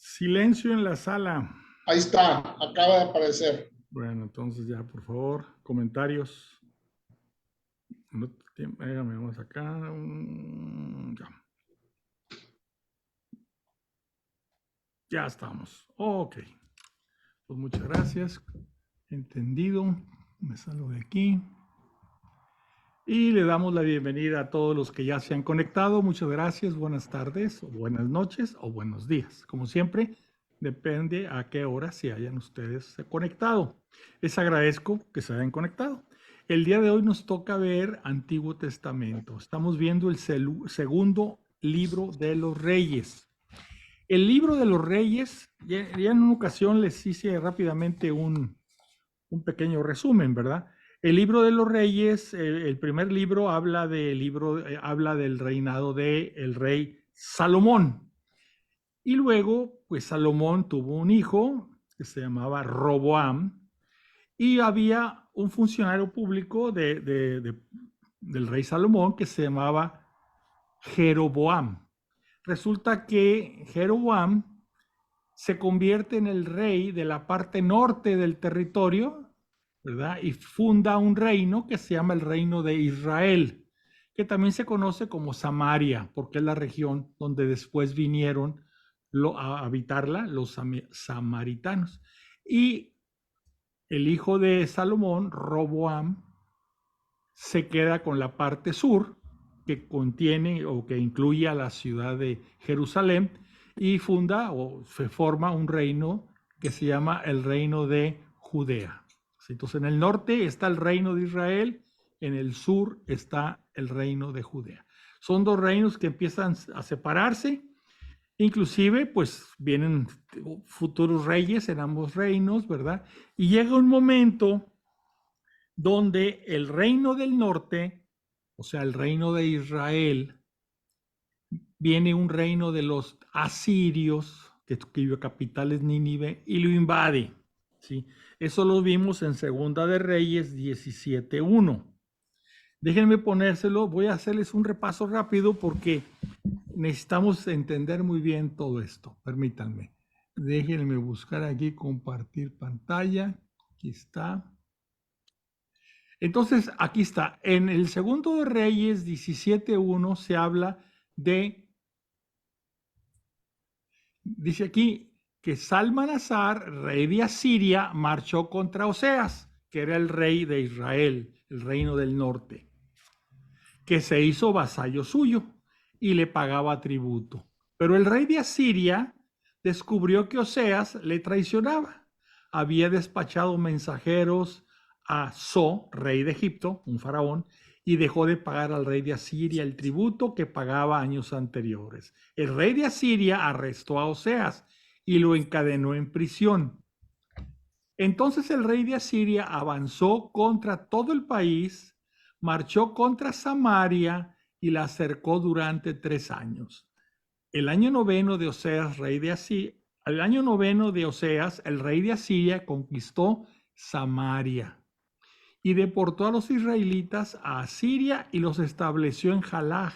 Silencio en la sala. Ahí está, acaba de aparecer. Bueno, entonces ya, por favor, comentarios. No, déjame, vamos acá. Ya. Ya estamos. Ok. Pues muchas gracias. Entendido. Me salgo de aquí. Y le damos la bienvenida a todos los que ya se han conectado. Muchas gracias. Buenas tardes, o buenas noches, o buenos días. Como siempre, depende a qué hora se hayan ustedes conectado. Les agradezco que se hayan conectado. El día de hoy nos toca ver Antiguo Testamento. Estamos viendo el segundo libro de los Reyes. El libro de los Reyes, ya en una ocasión les hice rápidamente un pequeño resumen, ¿verdad? El libro de los Reyes, el primer libro habla del reinado del rey Salomón. Y luego, pues Salomón tuvo un hijo que se llamaba Roboam, y había un funcionario público del rey Salomón que se llamaba Jeroboam. Resulta que Jeroboam se convierte en el rey de la parte norte del territorio, ¿verdad? Y funda un reino que se llama el Reino de Israel, que también se conoce como Samaria, porque es la región donde después vinieron a habitarla los samaritanos. Y el hijo de Salomón, Roboam, se queda con la parte sur, que contiene o que incluye a la ciudad de Jerusalén, y funda o se forma un reino que se llama el Reino de Judea. Entonces, en el norte está el Reino de Israel, en el sur está el Reino de Judea. Son dos reinos que empiezan a separarse, inclusive pues vienen futuros reyes en ambos reinos, ¿verdad? Y llega un momento donde el reino del norte, o sea, el reino de Israel, viene un reino de los asirios, cuya capital es Nínive, y lo invade. ¿Sí? Eso lo vimos en Segunda de Reyes 17:1. Déjenme ponérselo, voy a hacerles un repaso rápido porque necesitamos entender muy bien todo esto. Permítanme. Déjenme buscar aquí, compartir pantalla. Aquí está. Entonces, aquí está. En el segundo de Reyes 17:1 se habla dice aquí que Salmanasar, rey de Asiria, marchó contra Oseas, que era el rey de Israel, el reino del norte, que se hizo vasallo suyo y le pagaba tributo. Pero el rey de Asiria descubrió que Oseas le traicionaba. Había despachado mensajeros a So, rey de Egipto, un faraón, y dejó de pagar al rey de Asiria el tributo que pagaba años anteriores. El rey de Asiria arrestó a Oseas y lo encadenó en prisión. Entonces el rey de Asiria avanzó contra todo el país, marchó contra Samaria y la cercó durante 3 años. El año noveno de Oseas, el rey de Asiria conquistó Samaria y deportó a los israelitas a Asiria y los estableció en Jalaj,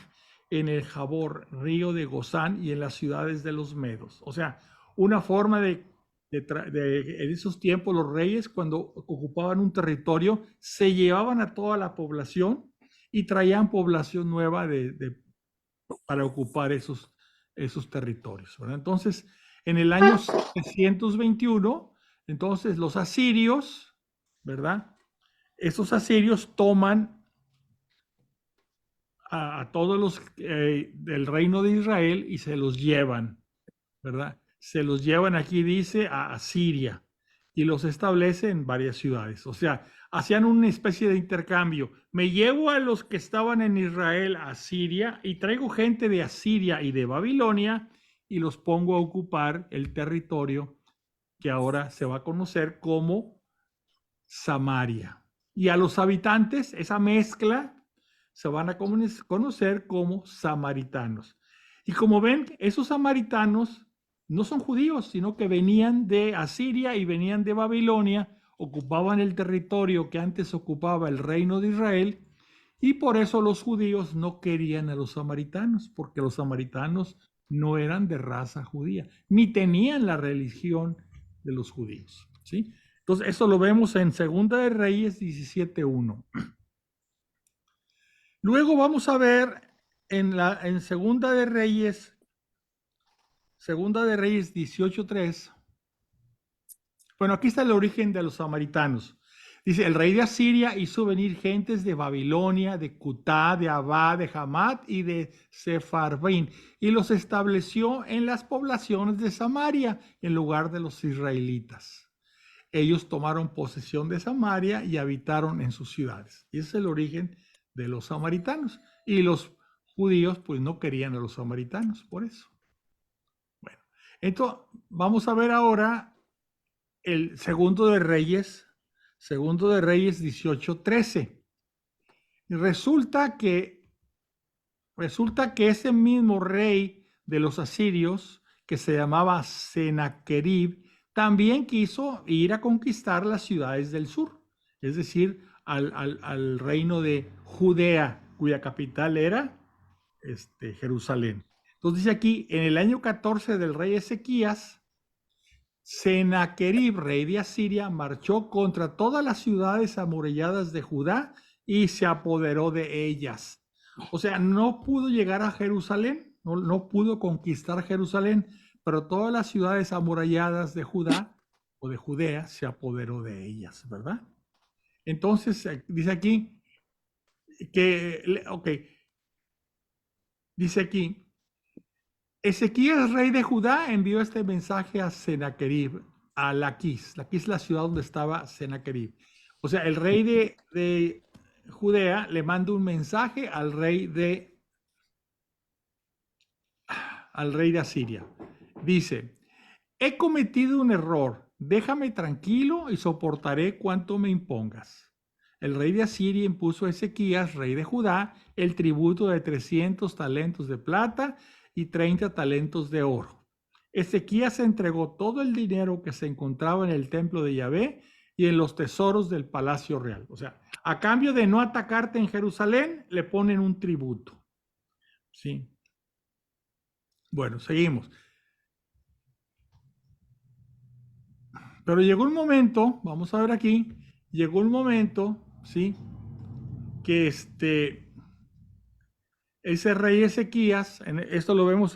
en el Jabor, río de Gozán, y en las ciudades de los medos. O sea, una forma en esos tiempos los reyes, cuando ocupaban un territorio, se llevaban a toda la población y traían población nueva para ocupar esos territorios, ¿verdad? Entonces, en el año 721, entonces los asirios, ¿verdad? Esos asirios toman a todos los del reino de Israel y se los llevan, ¿verdad? Se los llevan, aquí dice, a Asiria y los establecen en varias ciudades. O sea, hacían una especie de intercambio. Me llevo a los que estaban en Israel a Siria y traigo gente de Asiria y de Babilonia y los pongo a ocupar el territorio que ahora se va a conocer como Samaria. Y a los habitantes, esa mezcla, se van a conocer como samaritanos. Y como ven, esos samaritanos no son judíos, sino que venían de Asiria y venían de Babilonia, ocupaban el territorio que antes ocupaba el reino de Israel, y por eso los judíos no querían a los samaritanos, porque los samaritanos no eran de raza judía, ni tenían la religión de los judíos, ¿sí? Entonces, eso lo vemos en Segunda de Reyes 17:1. Luego vamos a ver en Segunda de Reyes 18:3. Bueno, aquí está el origen de los samaritanos. Dice, el rey de Asiria hizo venir gentes de Babilonia, de Cutá, de Abá, de Hamat y de Sepharvaim, y los estableció en las poblaciones de Samaria en lugar de los israelitas. Ellos tomaron posesión de Samaria y habitaron en sus ciudades. Y ese es el origen de los samaritanos. Y los judíos pues no querían a los samaritanos por eso. Bueno, entonces vamos a ver ahora el Segundo de Reyes 18:13. Resulta que ese mismo rey de los asirios, que se llamaba Senaquerib, también quiso ir a conquistar las ciudades del sur, es decir, al reino de Judea, cuya capital era Jerusalén. Entonces dice aquí, en el año 14 del rey Ezequías, Senaquerib, rey de Asiria, marchó contra todas las ciudades amuralladas de Judá y se apoderó de ellas. O sea, no pudo llegar a Jerusalén, no pudo conquistar Jerusalén, pero todas las ciudades amuralladas de Judá o de Judea se apoderó de ellas, ¿verdad? Entonces, dice aquí que, ok, dice aquí, Ezequías, rey de Judá, envió este mensaje a Senaquerib, a Laquis. Laquis es la ciudad donde estaba Senaquerib. O sea, el rey de Judea le manda un mensaje al rey de Asiria. Dice, he cometido un error, déjame tranquilo y soportaré cuanto me impongas. El rey de Asiria impuso a Ezequías, rey de Judá, el tributo de 300 talentos de plata y 30 talentos de oro. Ezequías entregó todo el dinero que se encontraba en el templo de Yahvé y en los tesoros del palacio real. O sea, a cambio de no atacarte en Jerusalén, le ponen un tributo. ¿Sí? Bueno, seguimos. Pero llegó un momento, vamos a ver aquí, llegó un momento, ¿sí? Que ese rey Ezequías, esto lo vemos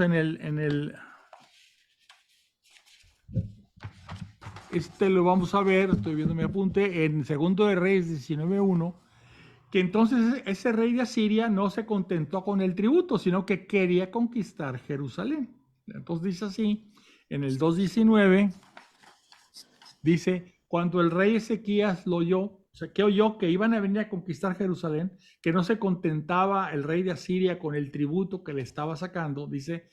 lo vamos a ver, estoy viendo mi apunte, en Segundo de Reyes 19:1, que entonces ese rey de Asiria no se contentó con el tributo, sino que quería conquistar Jerusalén. Entonces dice así, en el 2:19, dice, cuando el rey Ezequías lo oyó, o sea, que oyó que iban a venir a conquistar Jerusalén, que no se contentaba el rey de Asiria con el tributo que le estaba sacando, dice,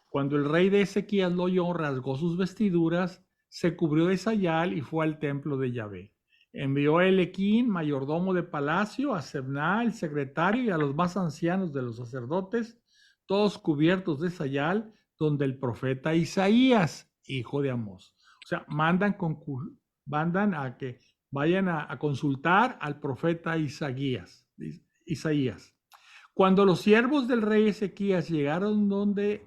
cuando el rey de Ezequías lo oyó, rasgó sus vestiduras, se cubrió de sayal y fue al templo de Yahvé. Envió a Elequín, mayordomo de palacio, a Sebna, el secretario, y a los más ancianos de los sacerdotes, todos cubiertos de sayal, donde el profeta Isaías, hijo de Amós. O sea, mandan a que vayan a consultar al profeta Isaías. Cuando los siervos del rey Ezequías llegaron donde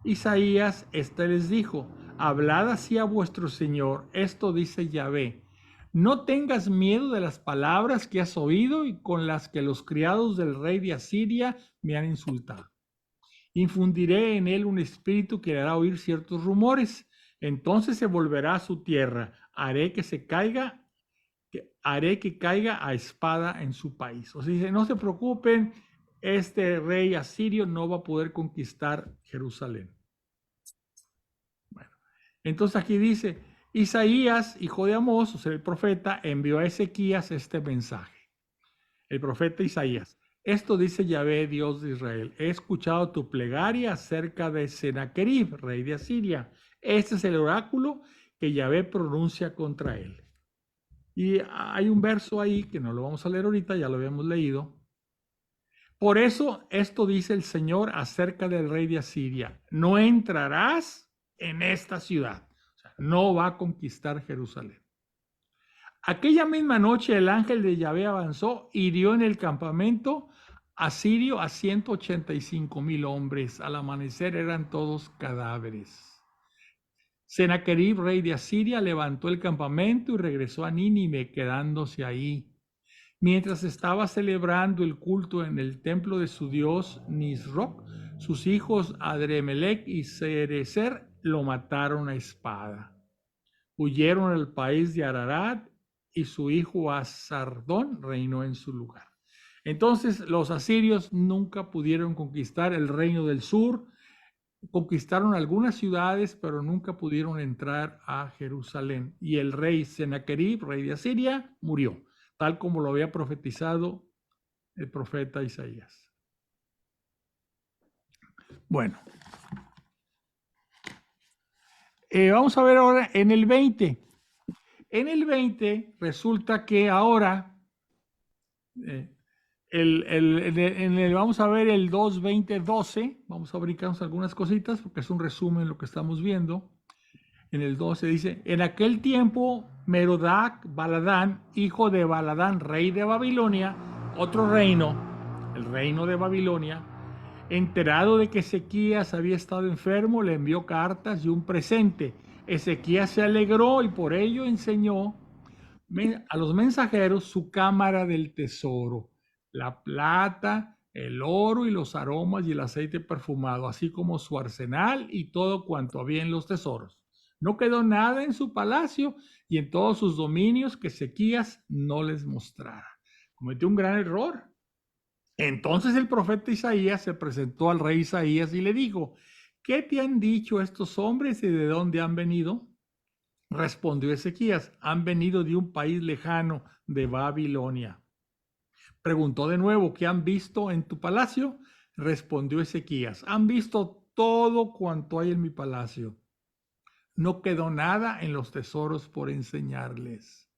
Isaías, les dijo, hablad así a vuestro señor, esto dice Yahvé, no tengas miedo de las palabras que has oído y con las que los criados del rey de Asiria me han insultado. Infundiré en él un espíritu que le hará oír ciertos rumores, entonces se volverá a su tierra, haré que caiga a espada en su país. O sea, dice, no se preocupen, este rey asirio no va a poder conquistar Jerusalén. Bueno, entonces aquí dice, Isaías, hijo de Amós, o sea, el profeta, envió a Ezequías este mensaje. El profeta Isaías, esto dice Yahvé, Dios de Israel, he escuchado tu plegaria acerca de Senaquerib, rey de Asiria. Este es el oráculo que Yahvé pronuncia contra él. Y hay un verso ahí que no lo vamos a leer ahorita, ya lo habíamos leído. Por eso esto dice el Señor acerca del rey de Asiria, no entrarás en esta ciudad, o sea, no va a conquistar Jerusalén. Aquella misma noche el ángel de Yahvé avanzó, hirió en el campamento asirio a 185,000 hombres. Al amanecer eran todos cadáveres. Sennacherib, rey de Asiria, levantó el campamento y regresó a Nínive, quedándose ahí. Mientras estaba celebrando el culto en el templo de su dios Nisroch, sus hijos Adremelech y Sarecer lo mataron a espada. Huyeron al país de Ararat y su hijo Asardón reinó en su lugar. Entonces los asirios nunca pudieron conquistar el reino del sur. Conquistaron algunas ciudades, pero nunca pudieron entrar a Jerusalén. Y el rey Sennacherib, rey de Asiria, murió, tal como lo había profetizado el profeta Isaías. Bueno, vamos a ver ahora en el 20. En el 20 resulta que ahora, vamos a ver el 2:20-12, vamos a brincarnos algunas cositas porque es un resumen de lo que estamos viendo. En el 12 dice, en aquel tiempo Merodach Baladán, hijo de Baladán, rey de Babilonia, otro reino, el reino de Babilonia, enterado de que Ezequías había estado enfermo, le envió cartas y un presente. Ezequías se alegró y por ello enseñó a los mensajeros su cámara del tesoro, la plata, el oro y los aromas y el aceite perfumado, así como su arsenal y todo cuanto había en los tesoros. No quedó nada en su palacio y en todos sus dominios que Ezequías no les mostrara. Cometió un gran error. Entonces el profeta Isaías se presentó al rey Isaías y le dijo, ¿qué te han dicho estos hombres y de dónde han venido? Respondió Ezequías, han venido de un país lejano, de Babilonia. Preguntó de nuevo, ¿qué han visto en tu palacio? Respondió Ezequías, han visto todo cuanto hay en mi palacio. No quedó nada en los tesoros por enseñarles.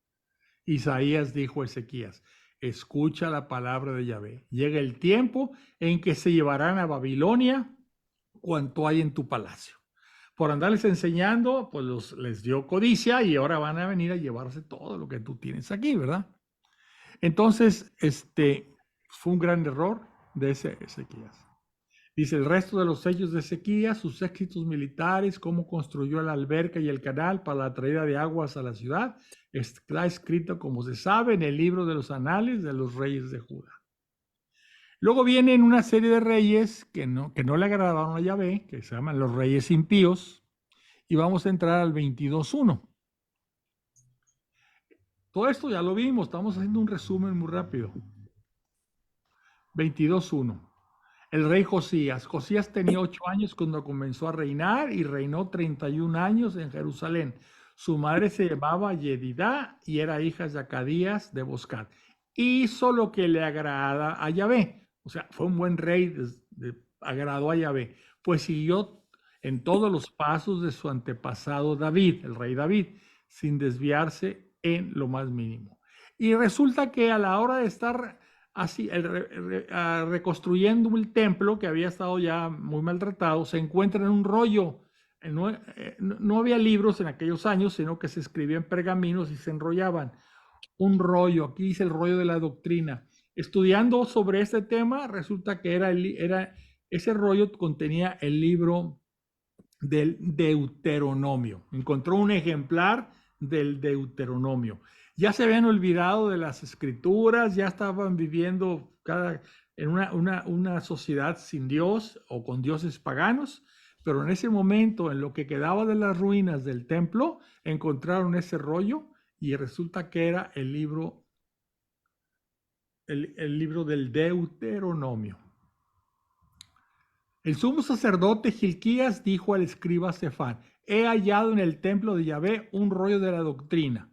Isaías dijo a Ezequías, escucha la palabra de Yahvé. Llega el tiempo en que se llevarán a Babilonia cuanto hay en tu palacio. Por andarles enseñando, pues les dio codicia y ahora van a venir a llevarse todo lo que tú tienes aquí, ¿verdad? Entonces, fue un gran error de ese Ezequías. Dice, el resto de los hechos de Ezequías, sus éxitos militares, cómo construyó la alberca y el canal para la traída de aguas a la ciudad, está escrito, como se sabe, en el libro de los anales de los reyes de Judá. Luego vienen una serie de reyes que no le agradaron a Yahvé, que se llaman los reyes impíos, y vamos a entrar al 22:1. Todo esto ya lo vimos, estamos haciendo un resumen muy rápido. 22:1. El rey Josías. Josías tenía 8 años cuando comenzó a reinar y reinó 31 años en Jerusalén. Su madre se llamaba Yedidá y era hija de Acadías de Boscat. Hizo lo que le agrada a Yahvé. O sea, fue un buen rey, agradó a Yahvé. Pues siguió en todos los pasos de su antepasado David, el rey David, sin desviarse en lo más mínimo. Y resulta que a la hora de estar así, reconstruyendo el templo que había estado ya muy maltratado, se encuentra en un rollo. No había libros en aquellos años, sino que se escribían pergaminos y se enrollaban. Un rollo, aquí dice el rollo de la doctrina. Estudiando sobre este tema, resulta que ese rollo contenía el libro del Deuteronomio. Encontró un ejemplar del Deuteronomio. Ya se habían olvidado de las escrituras, ya estaban viviendo en una sociedad sin Dios o con dioses paganos, pero en ese momento, en lo que quedaba de las ruinas del templo, encontraron ese rollo y resulta que era el libro del Deuteronomio. El sumo sacerdote Gilquías dijo al escriba Sefán, he hallado en el templo de Yahvé un rollo de la doctrina.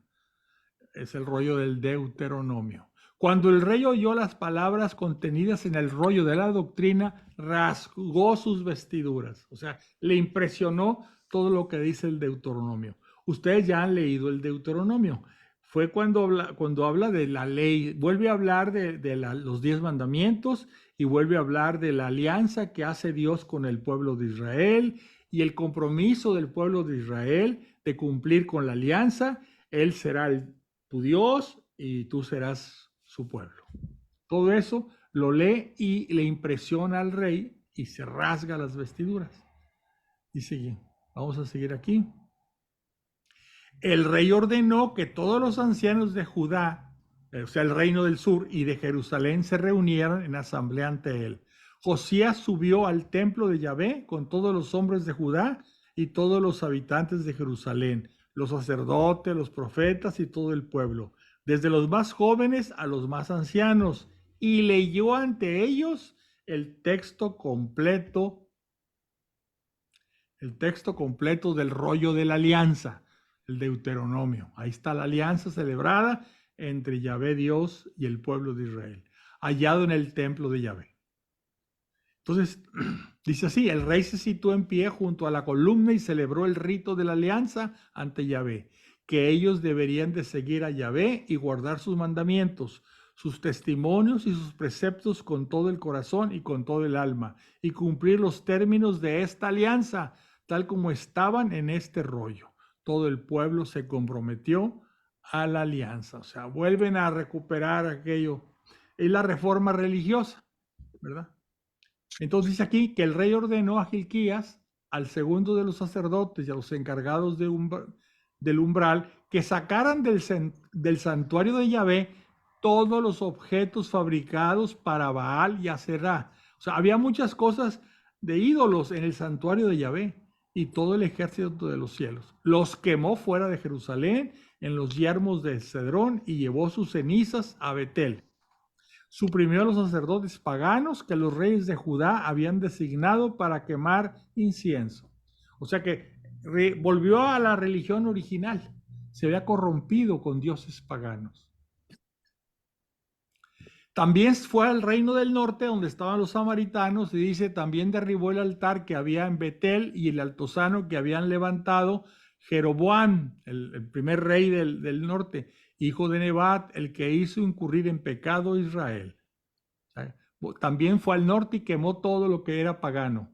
Es el rollo del Deuteronomio. Cuando el rey oyó las palabras contenidas en el rollo de la doctrina, rasgó sus vestiduras. O sea, le impresionó todo lo que dice el Deuteronomio. Ustedes ya han leído el Deuteronomio. Fue cuando habla de la ley, vuelve a hablar de los 10 mandamientos y vuelve a hablar de la alianza que hace Dios con el pueblo de Israel y el compromiso del pueblo de Israel de cumplir con la alianza. Él será tu Dios y tú serás su pueblo. Todo eso lo lee y le impresiona al rey y se rasga las vestiduras. Y sigue. Vamos a seguir aquí. El rey ordenó que todos los ancianos de Judá, o sea, el reino del sur y de Jerusalén, se reunieran en asamblea ante él. Josías subió al templo de Yahvé con todos los hombres de Judá y todos los habitantes de Jerusalén, los sacerdotes, los profetas y todo el pueblo, desde los más jóvenes a los más ancianos, y leyó ante ellos el texto completo del rollo de la alianza, el Deuteronomio. Ahí está la alianza celebrada entre Yahvé Dios y el pueblo de Israel, hallado en el templo de Yahvé. Entonces, dice así, el rey se situó en pie junto a la columna y celebró el rito de la alianza ante Yahvé, que ellos deberían de seguir a Yahvé y guardar sus mandamientos, sus testimonios y sus preceptos con todo el corazón y con todo el alma, y cumplir los términos de esta alianza, tal como estaban en este rollo. Todo el pueblo se comprometió a la alianza. O sea, vuelven a recuperar aquello. Es la reforma religiosa, ¿verdad? Entonces dice aquí que el rey ordenó a Hilquías, al segundo de los sacerdotes y a los encargados del umbral, que sacaran del santuario de Yahvé todos los objetos fabricados para Baal y Aserá. O sea, había muchas cosas de ídolos en el santuario de Yahvé y todo el ejército de los cielos. Los quemó fuera de Jerusalén en los yermos de Cedrón y llevó sus cenizas a Betel. Suprimió a los sacerdotes paganos que los reyes de Judá habían designado para quemar incienso. O sea que volvió a la religión original. Se había corrompido con dioses paganos. También fue al reino del norte donde estaban los samaritanos y dice, también derribó el altar que había en Betel y el altozano que habían levantado Jeroboam, el primer rey del norte, hijo de Nebat, el que hizo incurrir en pecado a Israel. También fue al norte y quemó todo lo que era pagano.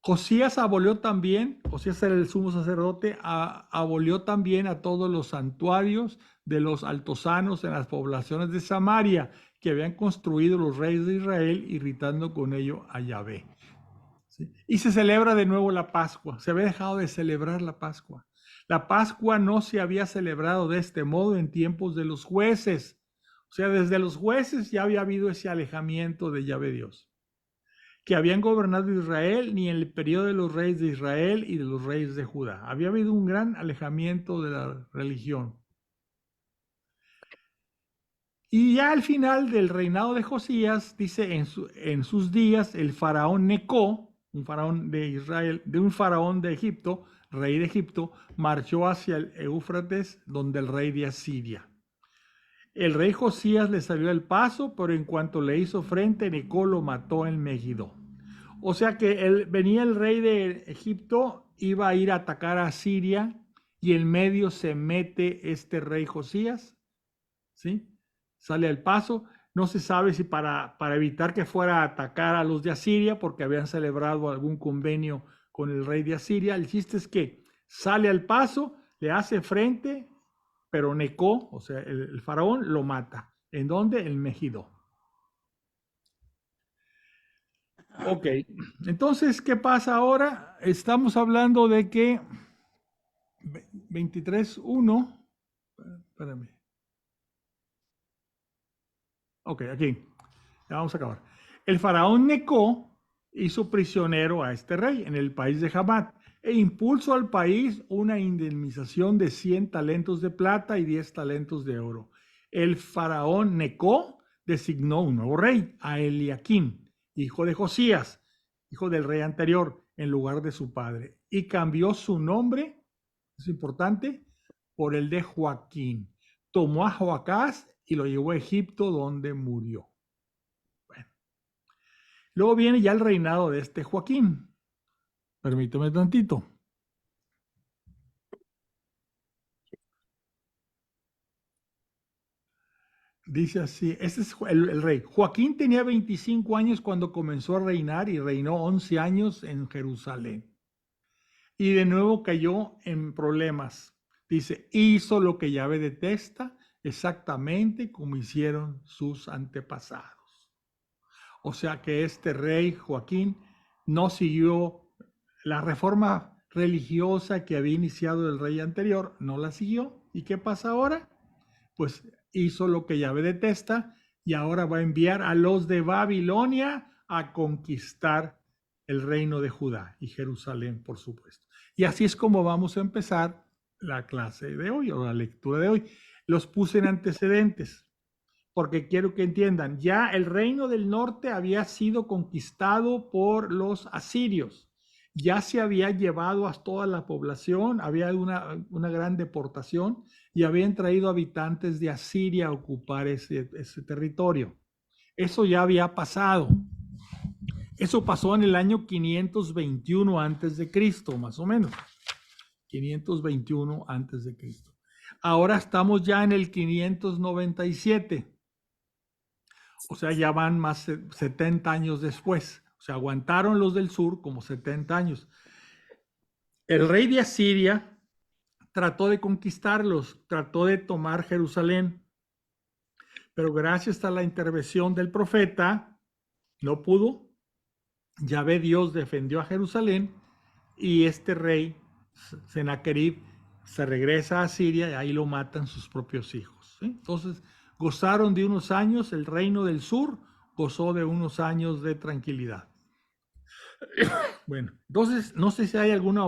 Josías era el sumo sacerdote, abolió también a todos los santuarios de los altosanos en las poblaciones de Samaria que habían construido los reyes de Israel, irritando con ello a Yahvé. ¿Sí? Y se celebra de nuevo la Pascua. Se había dejado de celebrar la Pascua. La Pascua no se había celebrado de este modo en tiempos de los jueces. O sea, desde los jueces ya había habido ese alejamiento de Yahvé Dios, que habían gobernado Israel, ni en el periodo de los reyes de Israel y de los reyes de Judá. Había habido un gran alejamiento de la religión. Y ya al final del reinado de Josías, dice, en sus días, el faraón Necó, un faraón de Israel, de un faraón de Egipto, rey de Egipto, marchó hacia el Éufrates, donde el rey de Asiria. El rey Josías le salió al paso, pero en cuanto le hizo frente, Necó lo mató en Megiddo. O sea que venía el rey de Egipto, iba a ir a atacar a Siria, y en medio se mete este rey Josías, ¿sí? Sale al paso. No se sabe si para evitar que fuera a atacar a los de Asiria, porque habían celebrado algún convenio con el rey de Asiria. El chiste es que sale al paso, le hace frente, pero Necó, o sea, el faraón, lo mata. ¿En dónde? En Megiddo. Ok, entonces, ¿qué pasa ahora? Estamos hablando de que 23:1, espérame. Ok, aquí, ya vamos a acabar. El faraón Necó hizo prisionero a este rey en el país de Hamat e impulsó al país una indemnización de 100 talentos de plata y 10 talentos de oro. El faraón Necó designó un nuevo rey, a Eliaquim, hijo de Josías, hijo del rey anterior, en lugar de su padre, y cambió su nombre, es importante, por el de Joaquín. Tomó a Joacás y lo llevó a Egipto, donde murió. Bueno. Luego viene ya el reinado de este Joaquín. Permítame tantito. Dice así, este es el rey. Joaquín tenía 25 años cuando comenzó a reinar y reinó 11 años en Jerusalén. Y de nuevo cayó en problemas. Dice, hizo lo que Yahvé detesta, exactamente como hicieron sus antepasados. O sea que este rey Joaquín no siguió la reforma religiosa que había iniciado el rey anterior, no la siguió. ¿Y qué pasa ahora? Pues hizo lo que Yahvé detesta y ahora va a enviar a los de Babilonia a conquistar el reino de Judá y Jerusalén, por supuesto. Y así es como vamos a empezar la clase de hoy o la lectura de hoy. Los puse en antecedentes porque quiero que entiendan, ya el reino del norte había sido conquistado por los asirios, ya se había llevado a toda la población, había una gran deportación y habían traído habitantes de Asiria a ocupar ese territorio. Eso ya había pasado. Eso pasó en el año 521 antes de Cristo, más o menos. 521 antes de Cristo. Ahora estamos ya en el 597. O sea, ya van más de 70 años después. O sea, aguantaron los del sur como 70 años. El rey de Asiria trató de conquistarlos, trató de tomar Jerusalén, pero gracias a la intervención del profeta, no pudo. Yahvé Dios defendió a Jerusalén y este rey, Sennacherib, se regresa a Siria y ahí lo matan sus propios hijos. ¿Sí? Entonces, gozaron de unos años, el reino del sur gozó de unos años de tranquilidad. Bueno, entonces, no sé si hay alguna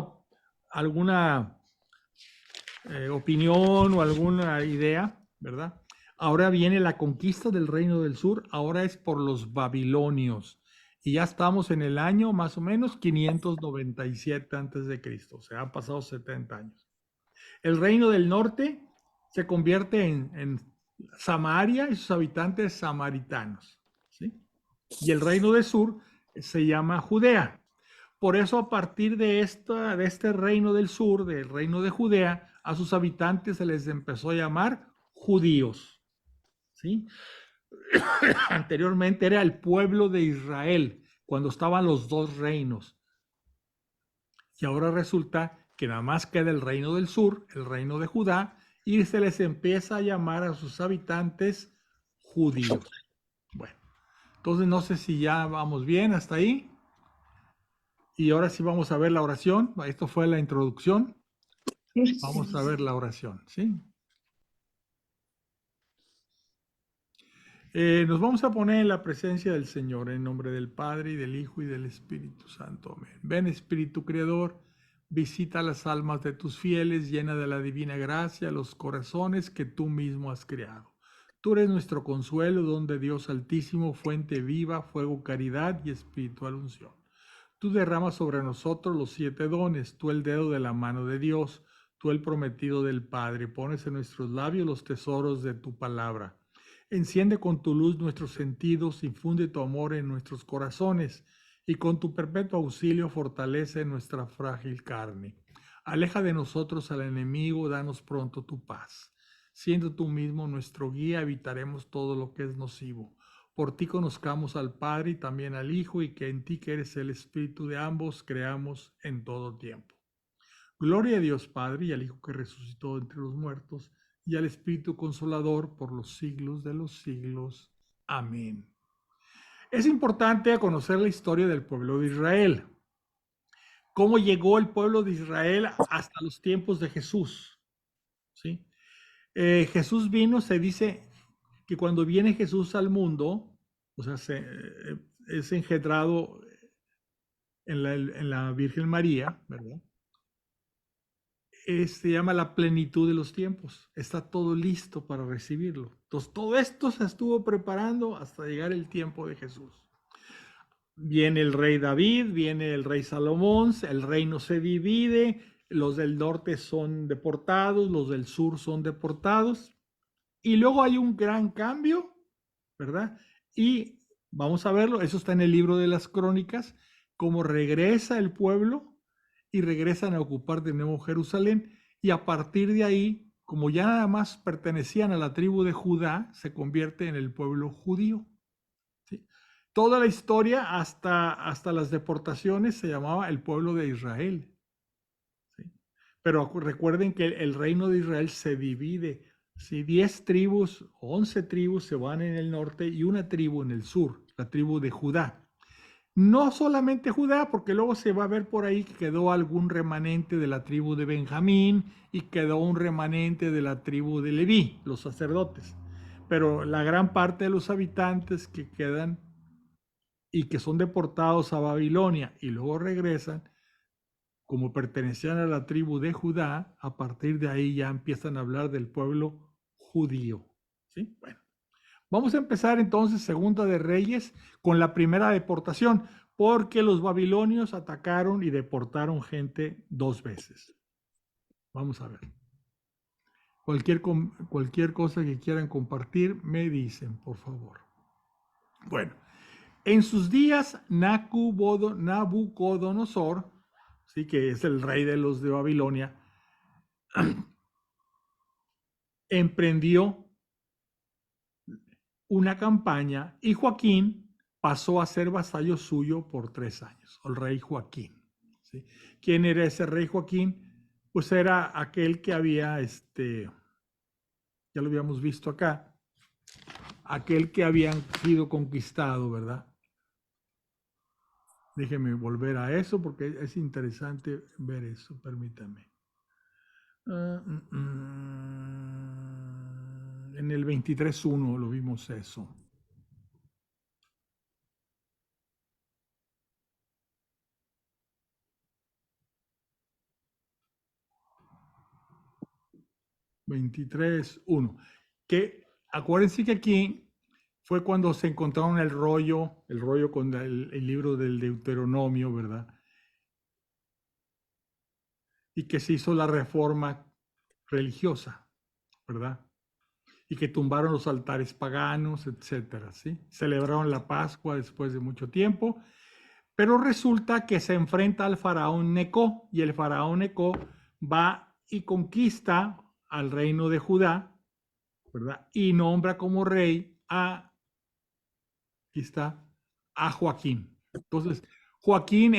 opinión o alguna idea, ¿verdad? Ahora viene la conquista del reino del sur, ahora es por los babilonios. Y ya estamos en el año más o menos 597 antes de Cristo, o sea, han pasado 70 años. El reino del norte se convierte en Samaria y sus habitantes samaritanos, ¿sí? Y el reino del sur se llama Judea. Por eso a partir de este reino del sur, del reino de Judea, a sus habitantes se les empezó a llamar judíos, ¿sí? Anteriormente era el pueblo de Israel, cuando estaban los dos reinos. Y ahora resulta que nada más queda el reino del sur, el reino de Judá, y se les empieza a llamar a sus habitantes judíos. Bueno, entonces no sé si ya vamos bien hasta ahí. Y ahora sí vamos a ver la oración. Esto fue la introducción. Vamos a ver la oración, ¿sí? Nos vamos a poner en la presencia del Señor, en nombre del Padre, y del Hijo, y del Espíritu Santo. Amén. Ven, Espíritu Creador, visita las almas de tus fieles, llena de la divina gracia los corazones que tú mismo has creado. Tú eres nuestro consuelo, don de Dios Altísimo, fuente viva, fuego, caridad y espiritual unción. Tú derramas sobre nosotros los 7 dones, tú el dedo de la mano de Dios, tú el prometido del Padre, pones en nuestros labios los tesoros de tu palabra. Enciende con tu luz nuestros sentidos, infunde tu amor en nuestros corazones y con tu perpetuo auxilio fortalece nuestra frágil carne. Aleja de nosotros al enemigo, danos pronto tu paz. Siendo tú mismo nuestro guía, evitaremos todo lo que es nocivo. Por ti conozcamos al Padre y también al Hijo, y que en ti, que eres el Espíritu de ambos, creamos en todo tiempo. Gloria a Dios Padre y al Hijo que resucitó entre los muertos, y al Espíritu Consolador por los siglos de los siglos. Amén. Es importante conocer la historia del pueblo de Israel. Cómo llegó el pueblo de Israel hasta los tiempos de Jesús. ¿Sí? Jesús vino, se dice que cuando viene Jesús al mundo, o sea, es engendrado en la Virgen María, ¿verdad? Se llama la plenitud de los tiempos. Está todo listo para recibirlo. Entonces, todo esto se estuvo preparando hasta llegar el tiempo de Jesús. Viene el rey David, viene el rey Salomón, el reino se divide, los del norte son deportados, los del sur son deportados, y luego hay un gran cambio, ¿verdad? Y vamos a verlo, eso está en el libro de las Crónicas, cómo regresa el pueblo y regresan a ocupar de nuevo Jerusalén, y a partir de ahí, como ya nada más pertenecían a la tribu de Judá, se convierte en el pueblo judío. ¿Sí? Toda la historia hasta las deportaciones se llamaba el pueblo de Israel. ¿Sí? Pero recuerden que el reino de Israel se divide. Si 10 tribus, 11 tribus se van en el norte y una tribu en el sur, la tribu de Judá. No solamente Judá, porque luego se va a ver por ahí que quedó algún remanente de la tribu de Benjamín y quedó un remanente de la tribu de Leví, los sacerdotes. Pero la gran parte de los habitantes que quedan y que son deportados a Babilonia y luego regresan, como pertenecían a la tribu de Judá, a partir de ahí ya empiezan a hablar del pueblo judío. ¿Sí? Bueno. Vamos a empezar entonces Segunda de Reyes con la primera deportación, porque los babilonios atacaron y deportaron gente 2 veces. Vamos a ver. Cualquier cosa que quieran compartir, me dicen, por favor. Bueno, en sus días, Nabucodonosor, ¿sí? Que es el rey de los de Babilonia, emprendió una campaña y Joaquín pasó a ser vasallo suyo por 3 años, el rey Joaquín. ¿Sí? ¿Quién era ese rey Joaquín? Pues era aquel que había, ya lo habíamos visto acá, aquel que habían sido conquistado, ¿verdad? Déjenme volver a eso porque es interesante ver eso, permítanme. En el 23.1 lo vimos eso. Que acuérdense que aquí fue cuando se encontraron el rollo con el libro del Deuteronomio, ¿verdad? Y que se hizo la reforma religiosa, ¿verdad? Y que tumbaron los altares paganos, etcétera, ¿sí? Celebraron la Pascua después de mucho tiempo, pero resulta que se enfrenta al faraón Neco y el faraón Neco va y conquista al reino de Judá, ¿verdad? Y nombra como rey aquí está, a Joaquín. Entonces, Joaquín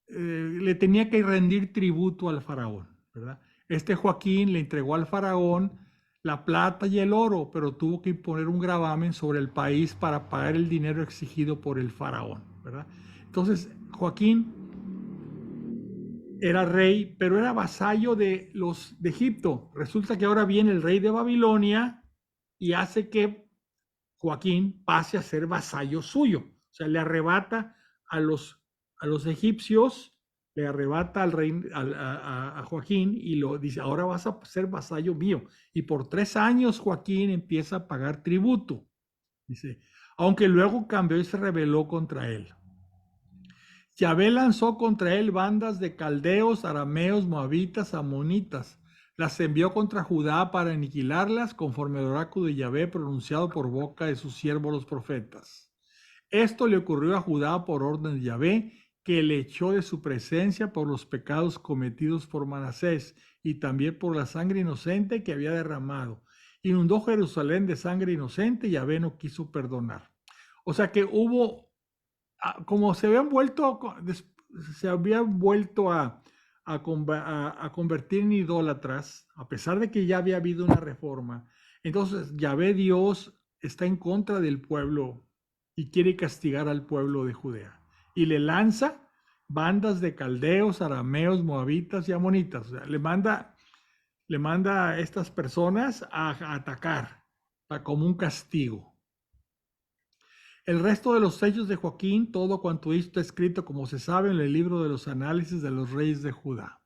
le tenía que rendir tributo al faraón, ¿verdad? Este Joaquín le entregó al faraón la plata y el oro, pero tuvo que imponer un gravamen sobre el país para pagar el dinero exigido por el faraón, ¿verdad? Entonces, Joaquín era rey, pero era vasallo de los de Egipto. Resulta que ahora viene el rey de Babilonia y hace que Joaquín pase a ser vasallo suyo. O sea, le arrebata a los egipcios, le arrebata al rey, a Joaquín y lo dice, ahora vas a ser vasallo mío. Y por 3 años Joaquín empieza a pagar tributo. Dice, aunque luego cambió y se rebeló contra él. Yahvé lanzó contra él bandas de caldeos, arameos, moabitas, amonitas. Las envió contra Judá para aniquilarlas conforme al oráculo de Yahvé pronunciado por boca de sus siervos los profetas. Esto le ocurrió a Judá por orden de Yahvé, que le echó de su presencia por los pecados cometidos por Manasés y también por la sangre inocente que había derramado. Inundó Jerusalén de sangre inocente y Yahvé no quiso perdonar. O sea que hubo como se habían vuelto a convertir en idólatras, a pesar de que ya había habido una reforma, entonces Yahvé Dios está en contra del pueblo y quiere castigar al pueblo de Judea. Y le lanza bandas de caldeos, arameos, moabitas y amonitas. O sea, le manda a estas personas a atacar como un castigo. El resto de los sellos de Joaquín, todo cuanto hizo está escrito, como se sabe, en el libro de los análisis de los reyes de Judá.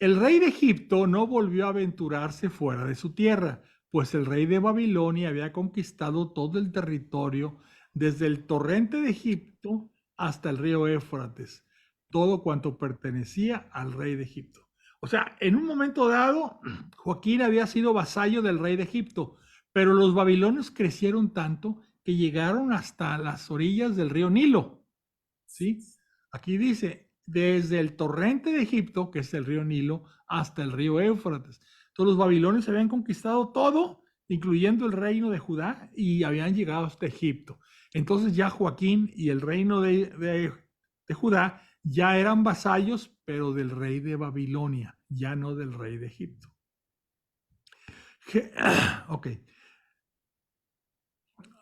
El rey de Egipto no volvió a aventurarse fuera de su tierra, pues el rey de Babilonia había conquistado todo el territorio desde el torrente de Egipto hasta el río Éufrates, todo cuanto pertenecía al rey de Egipto. O sea, en un momento dado, Joaquín había sido vasallo del rey de Egipto, pero los babilonios crecieron tanto que llegaron hasta las orillas del río Nilo. ¿Sí? Aquí dice, desde el torrente de Egipto, que es el río Nilo, hasta el río Éufrates. Entonces los babilonios habían conquistado todo, incluyendo el reino de Judá, y habían llegado hasta Egipto. Entonces ya Joaquín y el reino de Judá ya eran vasallos, pero del rey de Babilonia, ya no del rey de Egipto. Ok.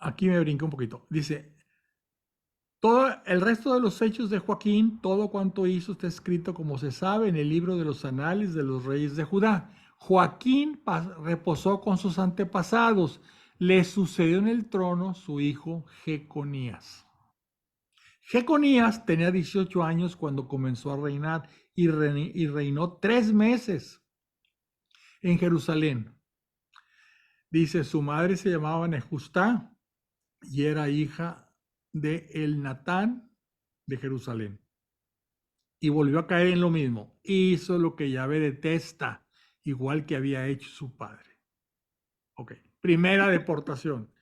aquí me brinqué un poquito. Dice, todo el resto de los hechos de Joaquín, todo cuanto hizo está escrito como se sabe en el libro de los anales de los reyes de Judá. Joaquín reposó con sus antepasados. Le sucedió en el trono su hijo Jeconías. Jeconías tenía 18 años cuando comenzó a reinar y reinó 3 meses en Jerusalén. Dice, su madre se llamaba Nejustá y era hija de Elnatán de Jerusalén. Y volvió a caer en lo mismo. Hizo lo que Yahvé detesta, igual que había hecho su padre. Ok, primera deportación.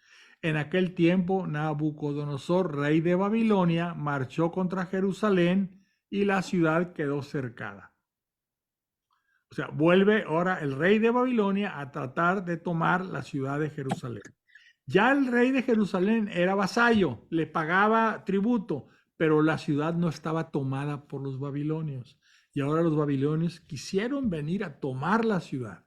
En aquel tiempo, Nabucodonosor, rey de Babilonia, marchó contra Jerusalén y la ciudad quedó cercada. O sea, vuelve ahora el rey de Babilonia a tratar de tomar la ciudad de Jerusalén. Ya el rey de Jerusalén era vasallo, le pagaba tributo, pero la ciudad no estaba tomada por los babilonios. Y ahora los babilonios quisieron venir a tomar la ciudad.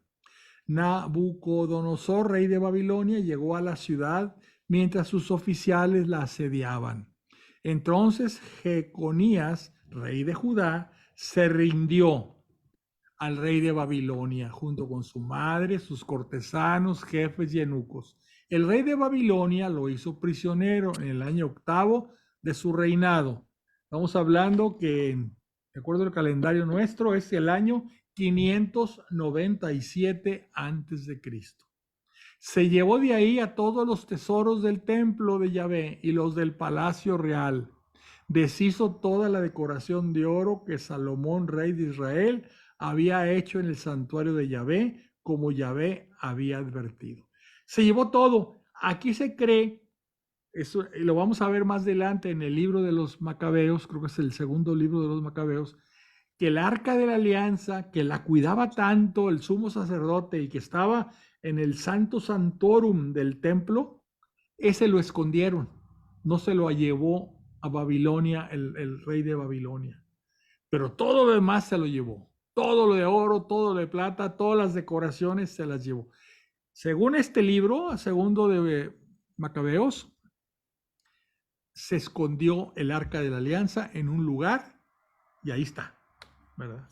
Nabucodonosor, rey de Babilonia, llegó a la ciudad mientras sus oficiales la asediaban. Entonces Jeconías, rey de Judá, se rindió al rey de Babilonia, junto con su madre, sus cortesanos, jefes y eunucos. El rey de Babilonia lo hizo prisionero en el año 8 de su reinado. Estamos hablando que, de acuerdo al calendario nuestro, es el año 597 antes de Cristo. Se llevó de ahí a todos los tesoros del templo de Yahvé y los del palacio real. Deshizo toda la decoración de oro que Salomón, rey de Israel, había hecho en el santuario de Yahvé, como Yahvé había advertido. Se llevó todo. Aquí se cree, eso lo vamos a ver más adelante en el libro de los Macabeos, creo que es el segundo libro de los Macabeos, que el arca de la alianza, que la cuidaba tanto el sumo sacerdote y que estaba en el santo santorum del templo, ese lo escondieron. No se lo llevó a Babilonia el rey de Babilonia. Pero todo lo demás se lo llevó. Todo lo de oro, todo lo de plata, todas las decoraciones se las llevó. Según este libro, segundo de Macabeos, se escondió el arca de la alianza en un lugar y ahí está, ¿verdad?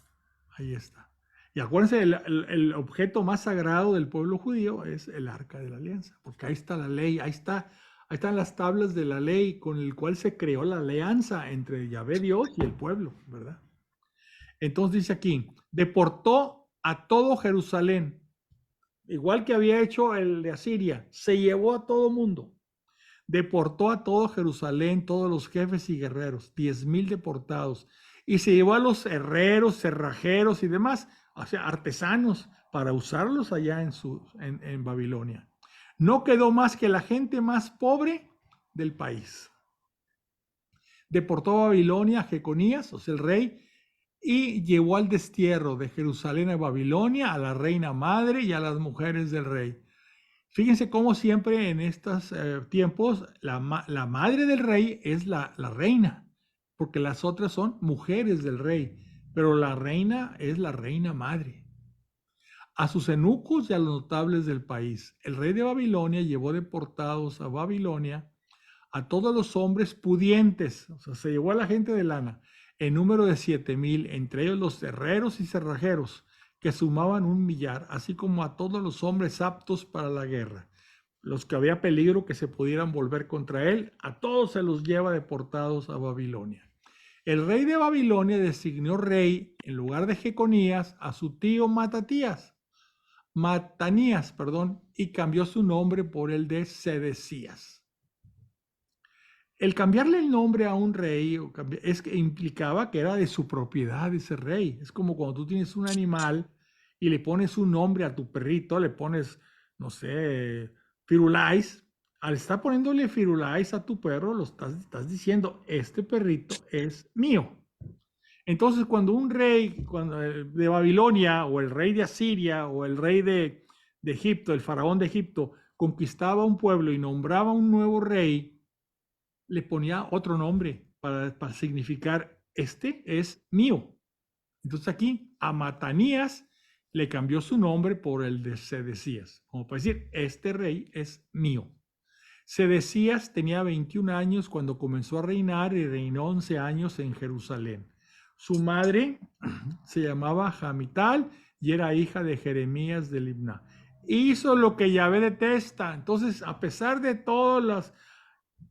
Ahí está. Y acuérdense, el objeto más sagrado del pueblo judío es el arca de la alianza, porque ahí está la ley, ahí están las tablas de la ley con el cual se creó la alianza entre Yahvé Dios y el pueblo, ¿verdad? Entonces dice aquí, deportó a todo Jerusalén, igual que había hecho el de Asiria, se llevó a todo mundo. Deportó a todo Jerusalén, todos los jefes y guerreros, 10,000 deportados. Y se llevó a los herreros, cerrajeros y demás, o sea, artesanos, para usarlos allá en Babilonia. No quedó más que la gente más pobre del país. Deportó a Babilonia a Jeconías, o sea, el rey, y llevó al destierro de Jerusalén a Babilonia a la reina madre y a las mujeres del rey. Fíjense cómo siempre en estos tiempos la madre del rey es la reina, porque las otras son mujeres del rey, pero la reina es la reina madre. A sus eunucos y a los notables del país, el rey de Babilonia llevó deportados a Babilonia a todos los hombres pudientes, o sea, se llevó a la gente de lana, en número de 7,000, entre ellos los herreros y cerrajeros, que sumaban 1,000,000, así como a todos los hombres aptos para la guerra, los que había peligro que se pudieran volver contra él, a todos se los lleva deportados a Babilonia. El rey de Babilonia designó rey, en lugar de Jeconías, a su tío Matanías, y cambió su nombre por el de Sedecías. El cambiarle el nombre a un rey es que implicaba que era de su propiedad ese rey. Es como cuando tú tienes un animal y le pones un nombre a tu perrito, le pones, no sé, Firulais. Al estar poniéndole Firulais a tu perro, lo estás diciendo, este perrito es mío. Entonces, cuando un rey de Babilonia o el rey de Asiria o el rey de Egipto, el faraón de Egipto, conquistaba un pueblo y nombraba un nuevo rey, le ponía otro nombre para significar, este es mío. Entonces aquí a Matanías le cambió su nombre por el de Sedecías, como para decir, este rey es mío. Sedecías tenía 21 años cuando comenzó a reinar y reinó 11 años en Jerusalén. Su madre se llamaba Jamital y era hija de Jeremías de Libná. Hizo lo que Yahvé detesta. Entonces, a pesar de todos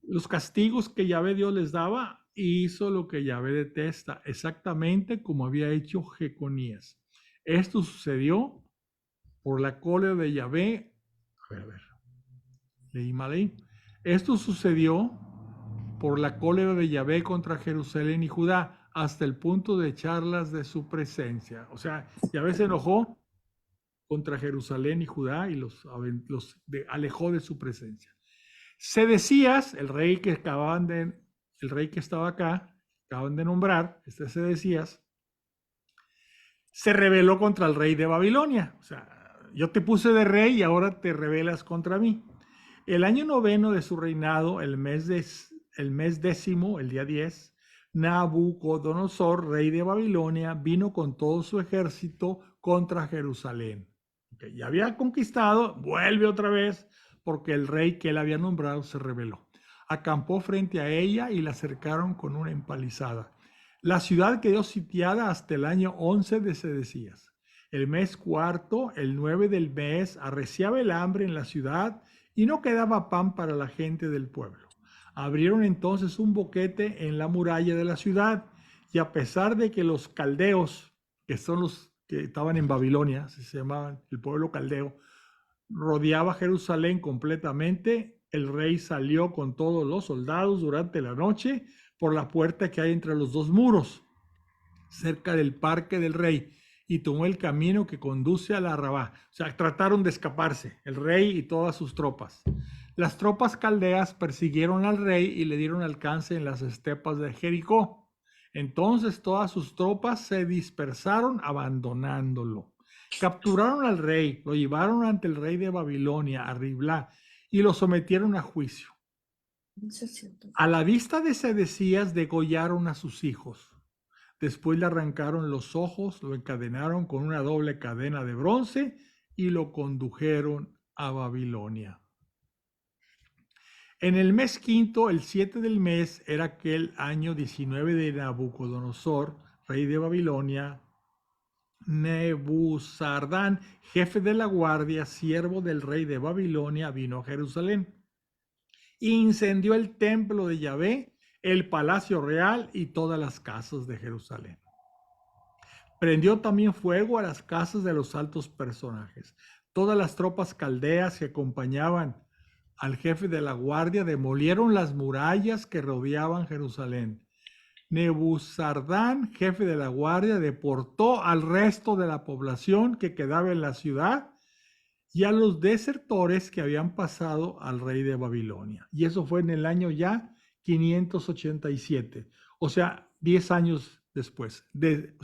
los castigos que Yahvé Dios les daba, hizo lo que Yahvé detesta, exactamente como había hecho Jeconías. Esto sucedió por la cólera de Yahvé. A ver, leí mal ahí. Esto sucedió por la cólera de Yahvé contra Jerusalén y Judá, hasta el punto de echarlas de su presencia. O sea, Yahvé se enojó contra Jerusalén y Judá y los alejó de su presencia. Sedecías, el rey que estaba acá, acaban de nombrar, Sedecías, se rebeló contra el rey de Babilonia. O sea, yo te puse de rey y ahora te rebelas contra mí. El año 9 de su reinado, el mes décimo, el día 10, Nabucodonosor, rey de Babilonia, vino con todo su ejército contra Jerusalén. Okay, ya había conquistado, vuelve otra vez, porque el rey que él había nombrado se rebeló. Acampó frente a ella y la cercaron con una empalizada. La ciudad quedó sitiada hasta el año 11 de Sedecías. El mes cuarto, el 9 del mes, arreciaba el hambre en la ciudad y no quedaba pan para la gente del pueblo. Abrieron entonces un boquete en la muralla de la ciudad y a pesar de que los caldeos, que son los que estaban en Babilonia, así se llamaban el pueblo caldeo, rodeaba Jerusalén completamente, el rey salió con todos los soldados durante la noche por la puerta que hay entre los dos muros, cerca del parque del rey, y tomó el camino que conduce a la Arabá. O sea, trataron de escaparse, el rey y todas sus tropas. Las tropas caldeas persiguieron al rey y le dieron alcance en las estepas de Jericó. Entonces todas sus tropas se dispersaron abandonándolo. Capturaron al rey, lo llevaron ante el rey de Babilonia, a Riblá, y lo sometieron a juicio. A la vista de Sedecías degollaron a sus hijos. Después le arrancaron los ojos, lo encadenaron con una doble cadena de bronce y lo condujeron a Babilonia. En el mes quinto, el 7 del mes, era aquel año 19 de Nabucodonosor, rey de Babilonia. Nebuzardán, jefe de la guardia, siervo del rey de Babilonia, vino a Jerusalén. Incendió el templo de Yahvé, el palacio real y todas las casas de Jerusalén. Prendió también fuego a las casas de los altos personajes. Todas las tropas caldeas que acompañaban al jefe de la guardia demolieron las murallas que rodeaban Jerusalén. Nebuzardán, jefe de la guardia, deportó al resto de la población que quedaba en la ciudad y a los desertores que habían pasado al rey de Babilonia. Y eso fue en el año ya 587, o sea, 10 años después. De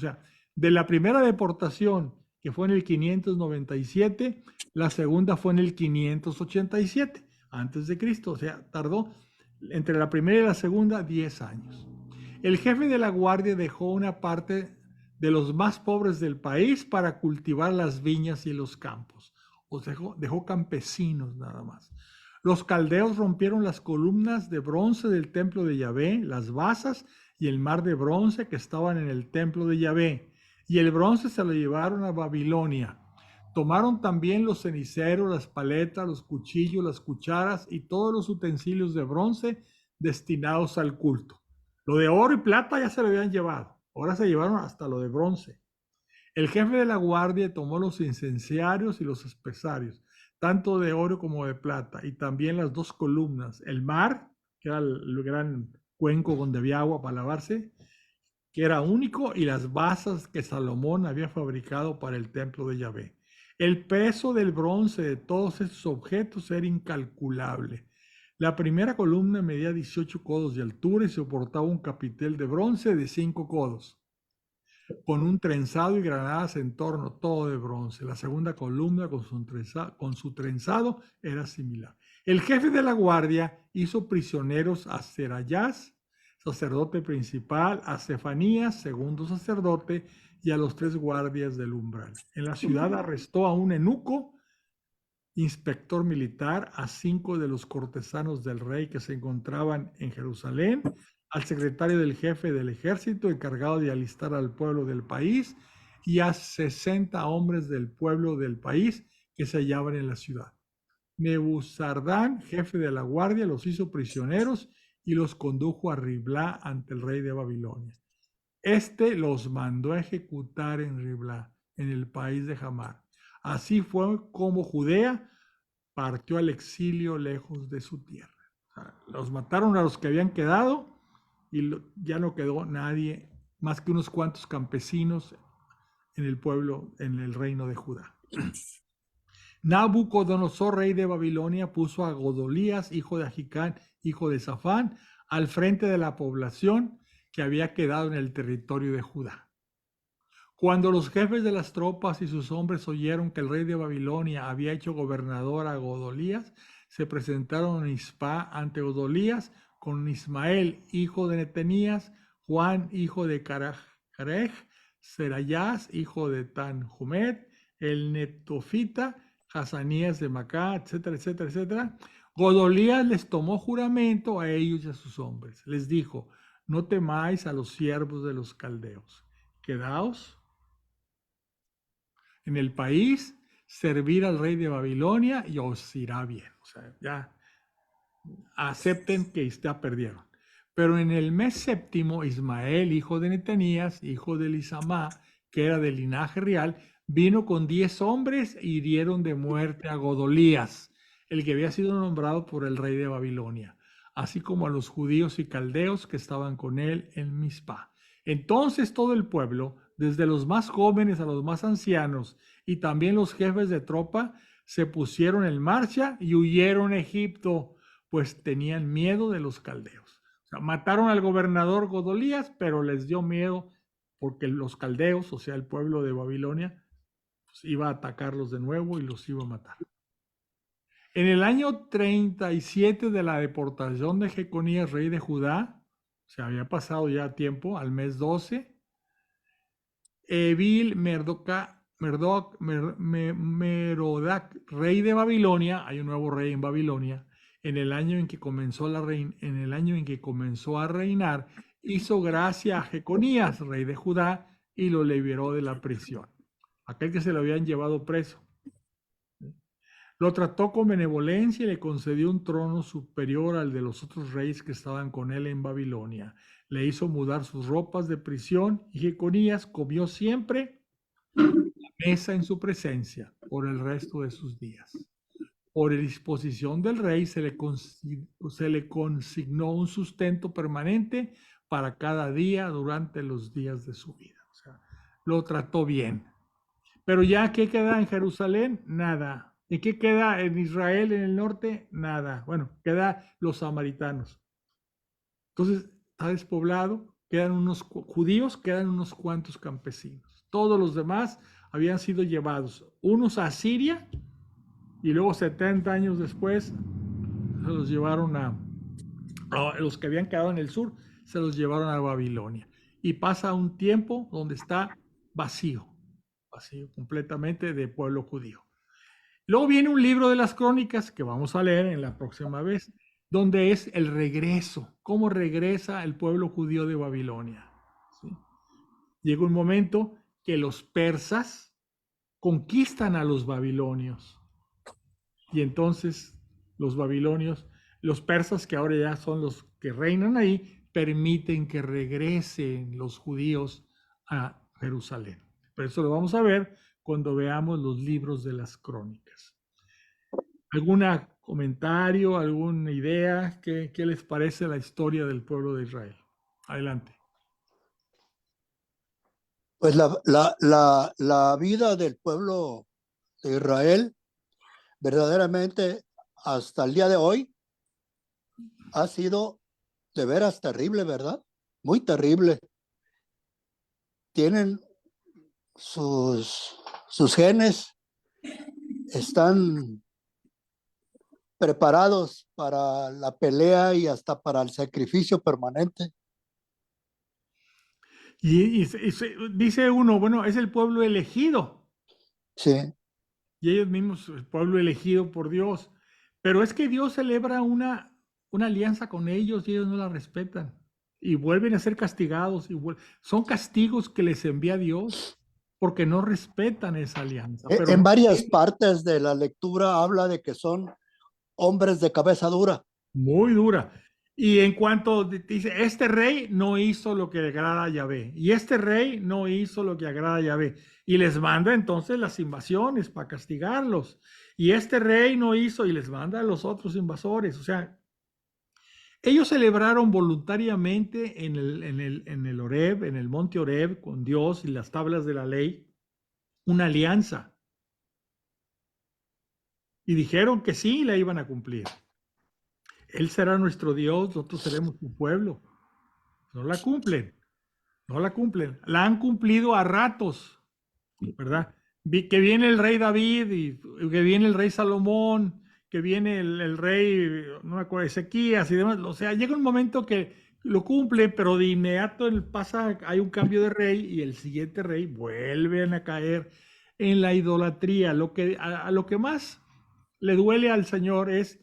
la primera deportación, que fue en el 597, la segunda fue en el 587, antes de Cristo. O sea, tardó entre la primera y la segunda 10 años. El jefe de la guardia dejó una parte de los más pobres del país para cultivar las viñas y los campos. O sea, dejó campesinos nada más. Los caldeos rompieron las columnas de bronce del templo de Yahvé, las basas y el mar de bronce que estaban en el templo de Yahvé, y el bronce se lo llevaron a Babilonia. Tomaron también los ceniceros, las paletas, los cuchillos, las cucharas y todos los utensilios de bronce destinados al culto. Lo de oro y plata ya se lo habían llevado, ahora se llevaron hasta lo de bronce. El jefe de la guardia tomó los incensarios y los espesarios, tanto de oro como de plata, y también las dos columnas, el mar, que era el gran cuenco donde había agua para lavarse, que era único, y las basas que Salomón había fabricado para el templo de Yahvé. El peso del bronce de todos estos objetos era incalculable. La primera columna medía 18 codos de altura y soportaba un capitel de bronce de 5 codos, con un trenzado y granadas en torno, todo de bronce. La segunda columna con su trenzado era similar. El jefe de la guardia hizo prisioneros a Serayás, sacerdote principal, a Cefanías, segundo sacerdote, y a los 3 guardias del umbral. En la ciudad arrestó a un eunuco inspector militar, a 5 de los cortesanos del rey que se encontraban en Jerusalén, al secretario del jefe del ejército encargado de alistar al pueblo del país y a 60 hombres del pueblo del país que se hallaban en la ciudad. Nebuzardán, jefe de la guardia, los hizo prisioneros y los condujo a Riblá ante el rey de Babilonia. Este los mandó a ejecutar en Riblá, en el país de Hamar. Así fue como Judea partió al exilio lejos de su tierra. O sea, los mataron a los que habían quedado y ya no quedó nadie más que unos cuantos campesinos en el pueblo, en el reino de Judá. Nabucodonosor, rey de Babilonia, puso a Godolías, hijo de Agicán, hijo de Safán, al frente de la población que había quedado en el territorio de Judá. Cuando los jefes de las tropas y sus hombres oyeron que el rey de Babilonia había hecho gobernador a Godolías, se presentaron en Mizpá ante Godolías con Ismael, hijo de Netenías, Juan, hijo de Carej, Serayás, hijo de Tanhumed, el netofita, Hazanías de Macá, etcétera, etcétera, etcétera. Godolías les tomó juramento a ellos y a sus hombres. Les dijo: no temáis a los siervos de los caldeos. Quedaos en el país, servir al rey de Babilonia y os irá bien. O sea, ya acepten que ya perdieron. Pero en el mes séptimo, Ismael, hijo de Netenías, hijo de Elisama, que era del linaje real, vino con 10 hombres y hirieron de muerte a Godolías, el que había sido nombrado por el rey de Babilonia, así como a los judíos y caldeos que estaban con él en Mizpá. Entonces todo el pueblo, desde los más jóvenes a los más ancianos, y también los jefes de tropa, se pusieron en marcha y huyeron a Egipto, pues tenían miedo de los caldeos. O sea, mataron al gobernador Godolías, pero les dio miedo porque los caldeos, o sea, el pueblo de Babilonia, pues iba a atacarlos de nuevo y los iba a matar. En el año 37 de la deportación de Jeconías, rey de Judá, se había pasado ya tiempo, al mes 12, Evil Merodac, rey de Babilonia, hay un nuevo rey en Babilonia, en el año en que comenzó a reinar, hizo gracia a Jeconías, rey de Judá, y lo liberó de la prisión. Aquel que se lo habían llevado preso. Lo trató con benevolencia y le concedió un trono superior al de los otros reyes que estaban con él en Babilonia. Le hizo mudar sus ropas de prisión y Jeconías comió siempre la mesa en su presencia por el resto de sus días. Por disposición del rey se le consignó un sustento permanente para cada día durante los días de su vida. O sea, lo trató bien. Pero ya, ¿qué queda en Jerusalén? Nada. ¿Y qué queda en Israel, en el norte? Nada. Bueno, queda los samaritanos. Entonces, está despoblado, quedan unos judíos, quedan unos cuantos campesinos. Todos los demás habían sido llevados, unos a Siria, y luego 70 años después se los llevaron a los que habían quedado en el sur, se los llevaron a Babilonia. Y pasa un tiempo donde está vacío completamente de pueblo judío. Luego viene un libro de las crónicas que vamos a leer en la próxima vez, donde es el regreso, cómo regresa el pueblo judío de Babilonia. ¿Sí? Llega un momento que los persas conquistan a los babilonios. Y entonces los babilonios, los persas que ahora ya son los que reinan ahí, permiten que regresen los judíos a Jerusalén. Pero eso lo vamos a ver cuando veamos los libros de las crónicas. ¿Algún comentario, alguna idea? ¿Qué les parece la historia del pueblo de Israel? Adelante. Pues la vida del pueblo de Israel verdaderamente hasta el día de hoy ha sido de veras terrible, ¿verdad? Muy terrible. Tienen sus genes, están preparados para la pelea y hasta para el sacrificio permanente. Y dice uno, bueno, es el pueblo elegido. Sí. y ellos mismos, el pueblo elegido por Dios. Pero es que Dios celebra una alianza con ellos y ellos no la respetan. Y vuelven a ser castigados. Son castigos que les envía Dios porque no respetan esa alianza. Pero En no, varias partes de la lectura habla de que son hombres de cabeza dura. muy dura. Y en cuanto dice, este rey no hizo lo que agrada a Yahvé, y este rey no hizo lo que agrada a Yahvé, y les manda entonces las invasiones para castigarlos, y este rey no hizo, y les manda a los otros invasores. O sea, ellos celebraron voluntariamente en el Horeb, en el monte Horeb, con Dios y las tablas de la ley, una alianza, y dijeron que sí la iban a cumplir. Él será nuestro Dios, nosotros seremos su pueblo. No la cumplen, no la cumplen. La han cumplido a ratos, ¿verdad? Que viene el rey David y que viene el rey Salomón, que viene el rey, no me acuerdo, Ezequías y demás. O sea, llega un momento que lo cumple, pero de inmediato pasa, hay un cambio de rey y el siguiente rey vuelven a caer en la idolatría. A lo que más le duele al Señor es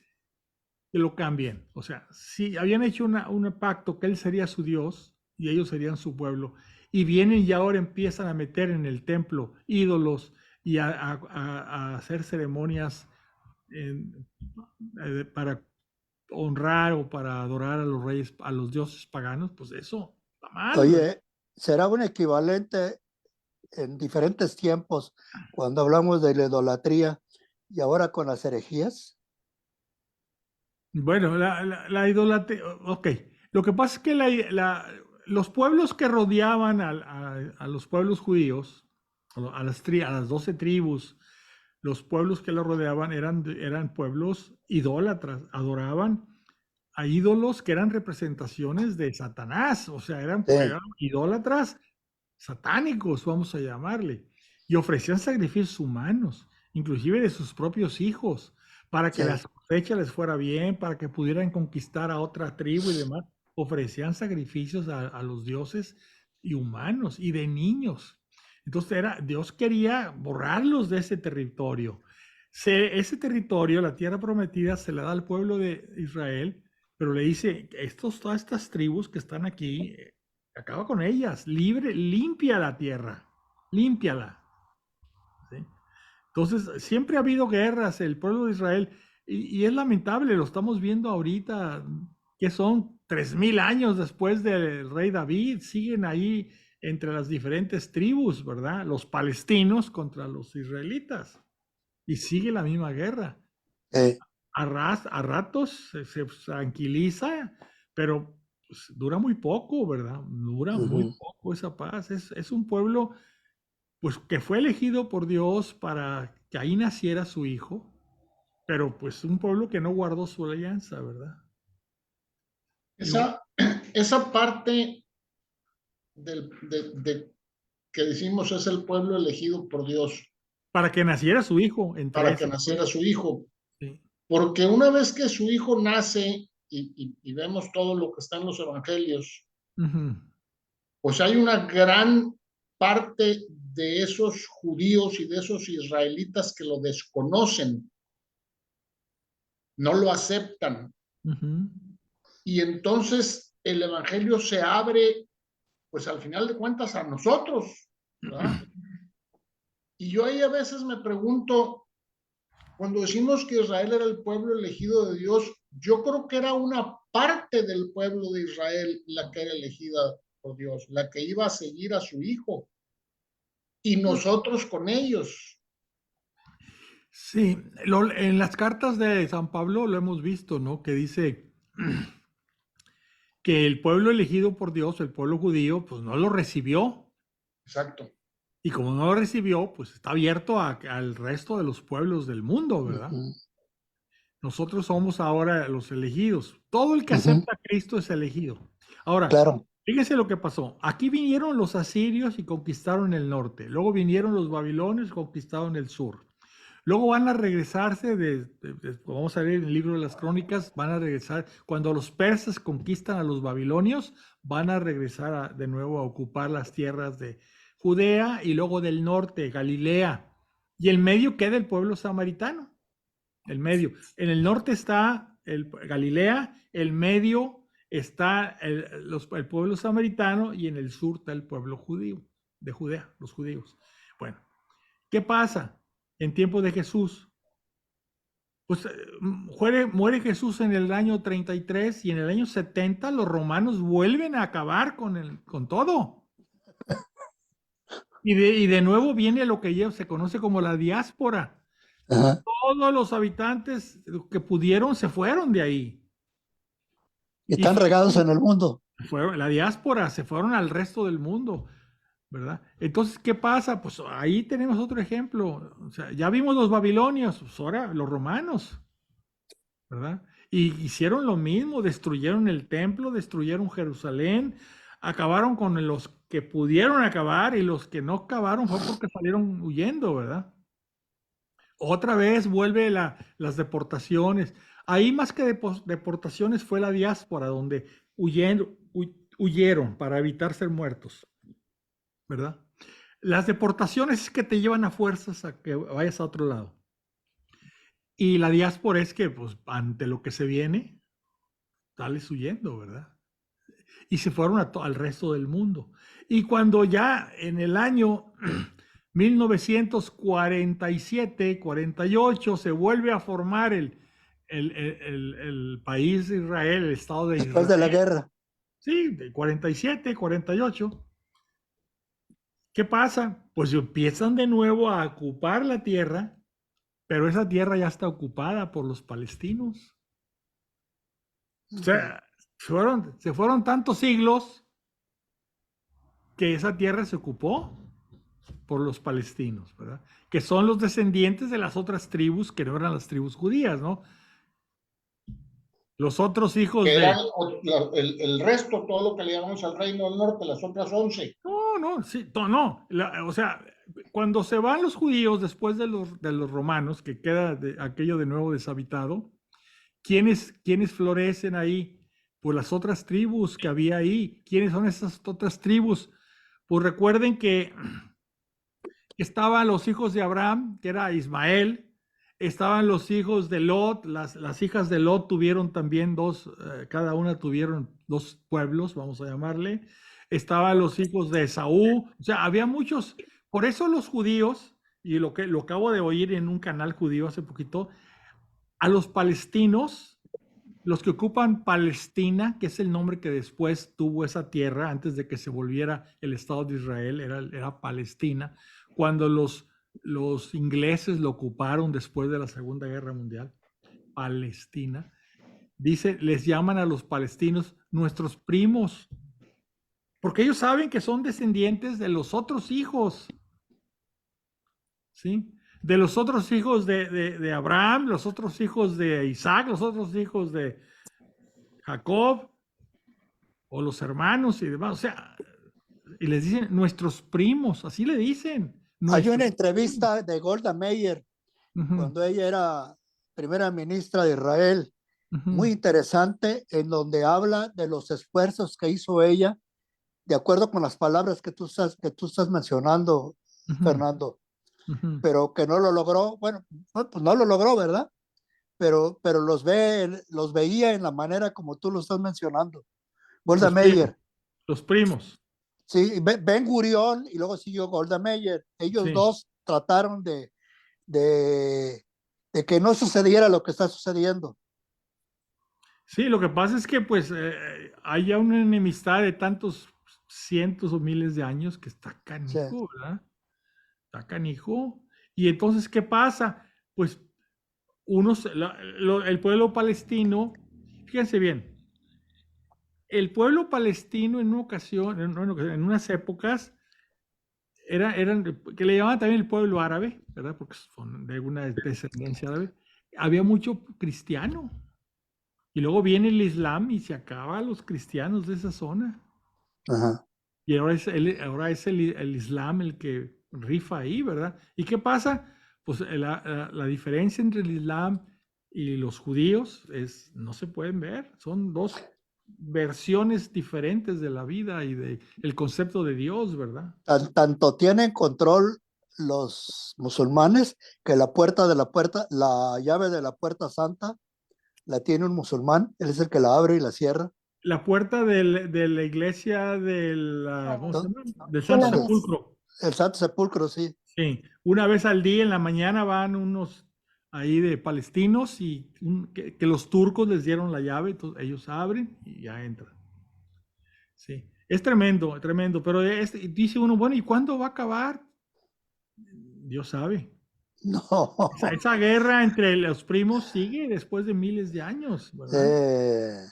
que lo cambien. O sea, si habían hecho un pacto que él sería su Dios y ellos serían su pueblo, y vienen y ahora empiezan a meter en el templo ídolos y a hacer ceremonias para honrar o para adorar a los reyes, a los dioses paganos, pues eso está mal. Oye, será un equivalente en diferentes tiempos cuando hablamos de la idolatría y ahora con las herejías. Bueno, la idolatría, ok. Lo que pasa es que los pueblos que rodeaban a los pueblos judíos, a las 12 tribus, los pueblos que los rodeaban eran pueblos idólatras, adoraban a ídolos que eran representaciones de Satanás, o sea, eran idólatras satánicos, vamos a llamarle, y ofrecían sacrificios humanos, inclusive de sus propios hijos, para que la cosecha les fuera bien, para que pudieran conquistar a otra tribu y demás. Ofrecían sacrificios a los dioses y humanos y de niños. Entonces Dios quería borrarlos de ese territorio. Ese territorio, la tierra prometida, se la da al pueblo de Israel, pero le dice, todas estas tribus que están aquí, acaba con ellas, limpia la tierra, límpiala. ¿Sí? Entonces, siempre ha habido guerras, el pueblo de Israel, y es lamentable, lo estamos viendo ahorita, que son 3000 años después del rey David, siguen ahí entre las diferentes tribus, ¿verdad? Los palestinos contra los israelitas, y sigue la misma guerra. A ratos se tranquiliza, pero pues, dura muy poco, ¿verdad? Dura muy poco esa paz. Es un pueblo pues que fue elegido por Dios para que ahí naciera su hijo, pero pues un pueblo que no guardó su alianza, ¿verdad? Esa parte que decimos es el pueblo elegido por Dios. Para que naciera su hijo. Para que naciera su hijo. Sí. Porque una vez que su hijo nace y vemos todo lo que está en los evangelios, pues hay una gran parte de esos judíos y de esos israelitas que lo desconocen, no lo aceptan. Y entonces el evangelio se abre, pues al final de cuentas, a nosotros, ¿verdad? Y yo ahí a veces me pregunto, cuando decimos que Israel era el pueblo elegido de Dios, yo creo que era una parte del pueblo de Israel la que era elegida por Dios, la que iba a seguir a su hijo, y nosotros con ellos. Sí, en las cartas de San Pablo lo hemos visto, ¿no? Que dice que el pueblo elegido por Dios, el pueblo judío, pues no lo recibió. Exacto. Y como no lo recibió, pues está abierto al resto de los pueblos del mundo, ¿verdad? Nosotros somos ahora los elegidos. Todo el que acepta a Cristo es elegido. Ahora, fíjense lo que pasó. Aquí vinieron los asirios y conquistaron el norte. Luego vinieron los babilonios y conquistaron el sur. Luego van a regresarse, vamos a ver en el libro de las crónicas, van a regresar, cuando los persas conquistan a los babilonios, van a regresar de nuevo a ocupar las tierras de Judea y luego del norte, Galilea, y el medio queda el pueblo samaritano. El medio. En el norte está Galilea, el medio está el pueblo samaritano y en el sur está el pueblo judío, de Judea, los judíos. Bueno, ¿qué pasa en tiempo de Jesús? Pues muere Jesús en el año 33 y en el año 70 los romanos vuelven a acabar con todo. Y de nuevo viene lo que se conoce como la diáspora. Ajá. Todos los habitantes que pudieron se fueron de ahí. Y están regados en el mundo. La diáspora, se fueron al resto del mundo, ¿verdad? Entonces, ¿qué pasa? Pues ahí tenemos otro ejemplo. O sea, ya vimos los babilonios, pues ahora los romanos, ¿verdad? Y hicieron lo mismo, destruyeron el templo, destruyeron Jerusalén, acabaron con los que pudieron acabar y los que no acabaron fue porque salieron huyendo, ¿verdad? Otra vez vuelve las deportaciones. Ahí más que deportaciones fue la diáspora, donde huyeron para evitar ser muertos, ¿verdad? Las deportaciones es que te llevan a fuerzas a que vayas a otro lado. Y la diáspora es que, pues, ante lo que se viene, sales huyendo, ¿verdad? Y se fueron al resto del mundo. Y cuando ya en el año 1947, 48, se vuelve a formar el país de Israel, el Estado de Israel. Después de la guerra. Sí, de 47, 48. ¿Qué pasa? Pues empiezan de nuevo a ocupar la tierra, pero esa tierra ya está ocupada por los palestinos. O sea, se fueron tantos siglos que esa tierra se ocupó por los palestinos, ¿verdad? Que son los descendientes de las otras tribus que no eran las tribus judías, ¿no? Los otros hijos que eran el resto, todo lo que le llamamos al Reino del Norte, las otras 11. No, sí, no. O sea, cuando se van los judíos después de los romanos, que queda aquello de nuevo deshabitado, ¿quiénes florecen ahí? Pues las otras tribus que había ahí. ¿Quiénes son esas otras tribus? Pues recuerden que estaban los hijos de Abraham, que era Ismael, estaban los hijos de Lot, las hijas de Lot tuvieron también cada una tuvieron 2 pueblos, vamos a llamarle, estaban los hijos de Esaú, o sea, había muchos, por eso los judíos, y lo acabo de oír en un canal judío hace poquito, a los palestinos, los que ocupan Palestina, que es el nombre que después tuvo esa tierra antes de que se volviera el Estado de Israel, era Palestina, cuando los ingleses lo ocuparon después de la Segunda Guerra Mundial, Palestina, les llaman a los palestinos nuestros primos, porque ellos saben que son descendientes de los otros hijos, ¿sí? De los otros hijos de Abraham, los otros hijos de Isaac, los otros hijos de Jacob, o los hermanos y demás, o sea, y les dicen nuestros primos, así le dicen. Hay una entrevista de Golda Meir, cuando ella era primera ministra de Israel, muy interesante, en donde habla de los esfuerzos que hizo ella, de acuerdo con las palabras que tú estás mencionando, Fernando, pero que no lo logró. Bueno, pues no lo logró, ¿verdad? Pero los veía en la manera como tú lo estás mencionando. Golda Meir. Los primos. Sí, Ben Gurión y luego siguió Golda Meir. Ellos dos trataron de que no sucediera lo que está sucediendo. Sí, lo que pasa es que pues hay ya una enemistad de tantos cientos o miles de años que está canijo, ¿verdad? Está canijo. Y entonces, ¿qué pasa? Pues el pueblo palestino, fíjense bien, el pueblo palestino en una ocasión, en unas épocas, eran que le llamaban también el pueblo árabe, ¿verdad? Porque son de alguna descendencia árabe. Había mucho cristiano. Y luego viene el Islam y se acaba a los cristianos de esa zona. Ajá. Y ahora es el Islam el que rifa ahí, ¿verdad? ¿Y qué pasa? Pues la diferencia entre el Islam y los judíos no se pueden ver. Son 2 versiones diferentes de la vida y del concepto de Dios, ¿verdad? Tanto tienen control los musulmanes que la llave de la puerta santa la tiene un musulmán, él es el que la abre y la cierra. La puerta de la iglesia ¿cómo se llama? Del Santo Sepulcro. El Santo Sepulcro, sí. Sí, una vez al día en la mañana van unos ahí de palestinos y que los turcos les dieron la llave, entonces ellos abren y ya entran. Sí, es tremendo, tremendo, pero dice uno, bueno, ¿y cuándo va a acabar? Dios sabe. No. Esa guerra entre los primos sigue después de miles de años, ¿verdad?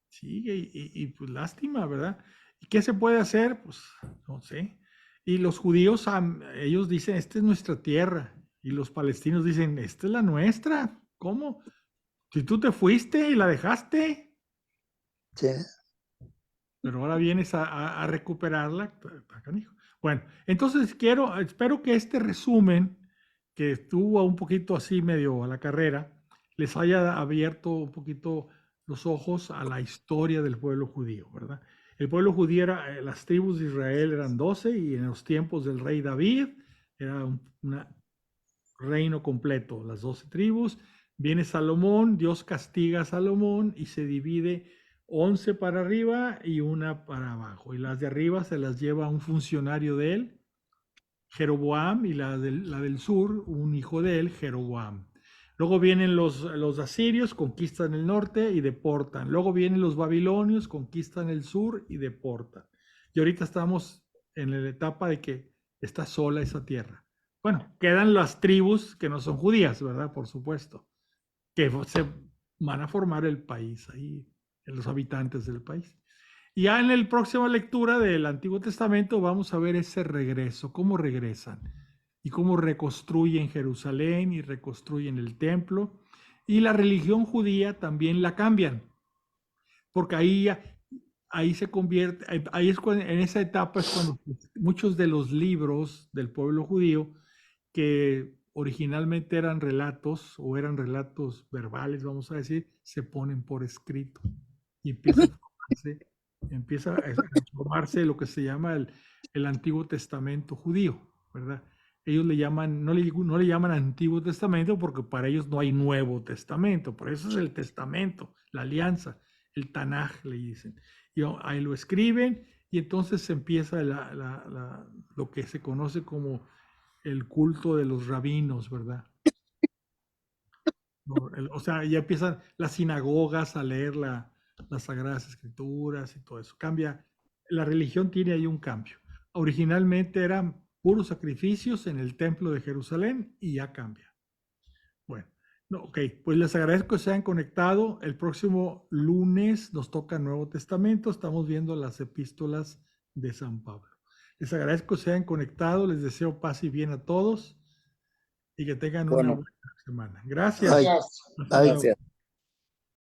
Sigue y pues lástima, ¿verdad? ¿Y qué se puede hacer? Pues no sé. Y los judíos, ellos dicen, esta es nuestra tierra. Y los palestinos dicen, esta es la nuestra. ¿Cómo? Si tú te fuiste y la dejaste. Sí. Pero ahora vienes a recuperarla. Bueno, entonces espero que este resumen, que estuvo un poquito así medio a la carrera, les haya abierto un poquito los ojos a la historia del pueblo judío, ¿verdad? El pueblo judío las tribus de Israel eran 12 y en los tiempos del rey David era un reino completo, las 12 tribus. Viene Salomón, Dios castiga a Salomón y se divide 11 para arriba y una para abajo. Y las de arriba se las lleva un funcionario de él, Jeroboam, y la del sur, un hijo de él, Jeroboam. Luego vienen los asirios, conquistan el norte y deportan. Luego vienen los babilonios, conquistan el sur y deportan. Y ahorita estamos en la etapa de que está sola esa tierra. Bueno, quedan las tribus que no son judías, ¿verdad? Por supuesto, que se van a formar el país ahí, los habitantes del país. Y ya en la próxima lectura del Antiguo Testamento vamos a ver ese regreso, cómo regresan y cómo reconstruyen Jerusalén y reconstruyen el templo. Y la religión judía también la cambian, porque ahí se convierte, ahí es cuando, en esa etapa es cuando muchos de los libros del pueblo judío que originalmente eran relatos o eran relatos verbales, vamos a decir, se ponen por escrito y empieza a formarse lo que se llama el Antiguo Testamento judío, ¿verdad? Ellos le llaman, no le llaman Antiguo Testamento porque para ellos no hay Nuevo Testamento, por eso es el Testamento, la alianza, el Tanaj le dicen. Y ahí lo escriben y entonces empieza lo que se conoce como el culto de los rabinos, ¿verdad? O sea, ya empiezan las sinagogas a leer las Sagradas Escrituras y todo eso. Cambia, la religión tiene ahí un cambio. Originalmente eran puros sacrificios en el templo de Jerusalén y ya cambia. Bueno, ok, pues les agradezco que se hayan conectado. El próximo lunes nos toca Nuevo Testamento. Estamos viendo las epístolas de San Pablo. Les agradezco que se hayan conectado. Les deseo paz y bien a todos y que tengan una buena semana. Gracias. Gracias.